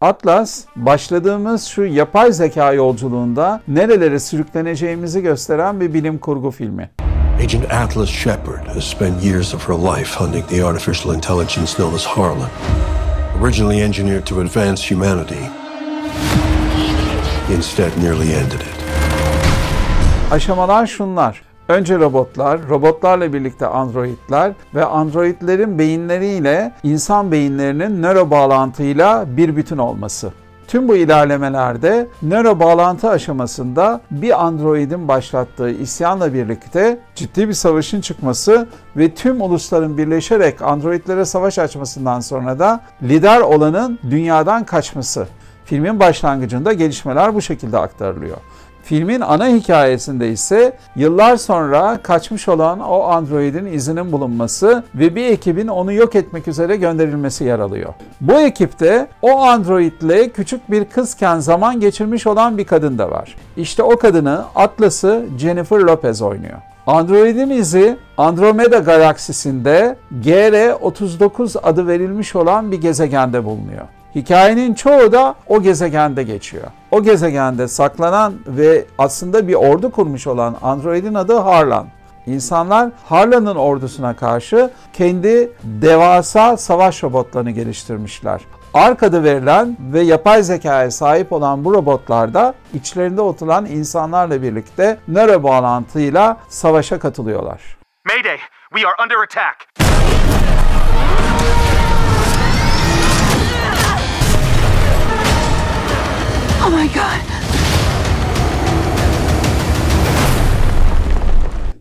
Atlas, başladığımız şu yapay zeka yolculuğunda nerelere sürükleneceğimizi gösteren bir bilim kurgu filmi. Agent Atlas Shepard has spent years of her life hunting the artificial intelligence known as Harlan. Originally engineered to advance humanity, he instead nearly ended it. Aşamalar şunlar. Önce robotlar, robotlarla birlikte androidler ve androidlerin beyinleriyle insan beyinlerinin nöro bağlantıyla bir bütün olması. Tüm bu ilerlemelerde nöro bağlantı aşamasında bir androidin başlattığı isyanla birlikte ciddi bir savaşın çıkması ve tüm ulusların birleşerek androidlere savaş açmasından sonra da lider olanın dünyadan kaçması. Filmin başlangıcında gelişmeler bu şekilde aktarılıyor. Filmin ana hikayesinde ise yıllar sonra kaçmış olan o androidin izinin bulunması ve bir ekibin onu yok etmek üzere gönderilmesi yer alıyor. Bu ekipte o androidle küçük bir kızken zaman geçirmiş olan bir kadın da var. İşte o kadını, Atlas'ı Jennifer Lopez oynuyor. Android'in izi Andromeda galaksisinde GR39 adı verilmiş olan bir gezegende bulunuyor. Hikayenin çoğu da o gezegende geçiyor. O gezegende saklanan ve aslında bir ordu kurmuş olan androidin adı Harlan. İnsanlar Harlan'ın ordusuna karşı kendi devasa savaş robotlarını geliştirmişler. Ark adı verilen ve yapay zekaya sahip olan bu robotlar da içlerinde oturan insanlarla birlikte nöro bağlantıyla savaşa katılıyorlar. Mayday, we are under attack. Oh my God.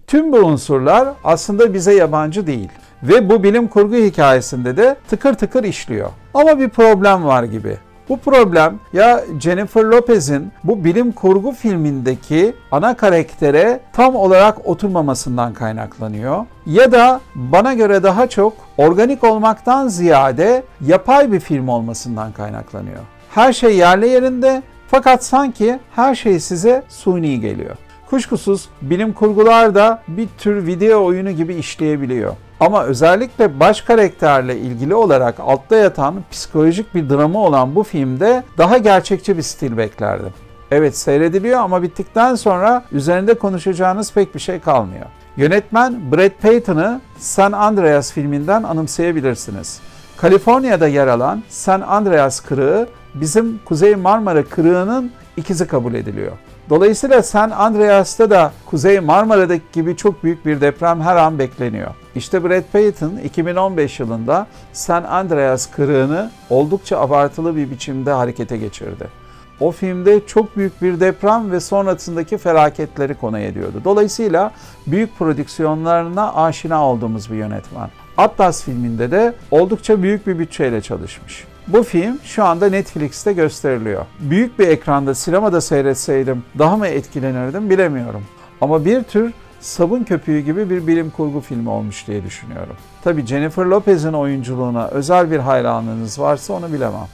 Tüm bu unsurlar aslında bize yabancı değil ve bu bilim kurgu hikayesinde de tıkır tıkır işliyor. Ama bir problem var gibi. Bu problem ya Jennifer Lopez'in bu bilim kurgu filmindeki ana karaktere tam olarak oturmamasından kaynaklanıyor ya da bana göre daha çok organik olmaktan ziyade yapay bir film olmasından kaynaklanıyor. Her şey yerli yerinde fakat sanki her şey size suni geliyor. Kuşkusuz bilim kurgular da bir tür video oyunu gibi işleyebiliyor. Ama özellikle baş karakterle ilgili olarak altta yatan psikolojik bir dramı olan bu filmde daha gerçekçi bir stil beklerdim. Evet, seyrediliyor ama bittikten sonra üzerinde konuşacağınız pek bir şey kalmıyor. Yönetmen Brad Peyton'ı San Andreas filminden anımsayabilirsiniz. Kaliforniya'da yer alan San Andreas kırığı bizim Kuzey Marmara kırığının ikizi kabul ediliyor. Dolayısıyla San Andreas'ta da Kuzey Marmara'daki gibi çok büyük bir deprem her an bekleniyor. İşte Brad Peyton 2015 yılında San Andreas kırığını oldukça abartılı bir biçimde harekete geçirdi. O filmde çok büyük bir deprem ve sonrasındaki felaketleri konu ediyordu. Dolayısıyla büyük prodüksiyonlarına aşina olduğumuz bir yönetmen. Atlas filminde de oldukça büyük bir bütçeyle çalışmış. Bu film şu anda Netflix'te gösteriliyor. Büyük bir ekranda, sinemada seyretseydim daha mı etkilenirdim bilemiyorum. Ama bir tür sabun köpüğü gibi bir bilim kurgu filmi olmuş diye düşünüyorum. Tabii Jennifer Lopez'in oyunculuğuna özel bir hayranlığınız varsa onu bilemem.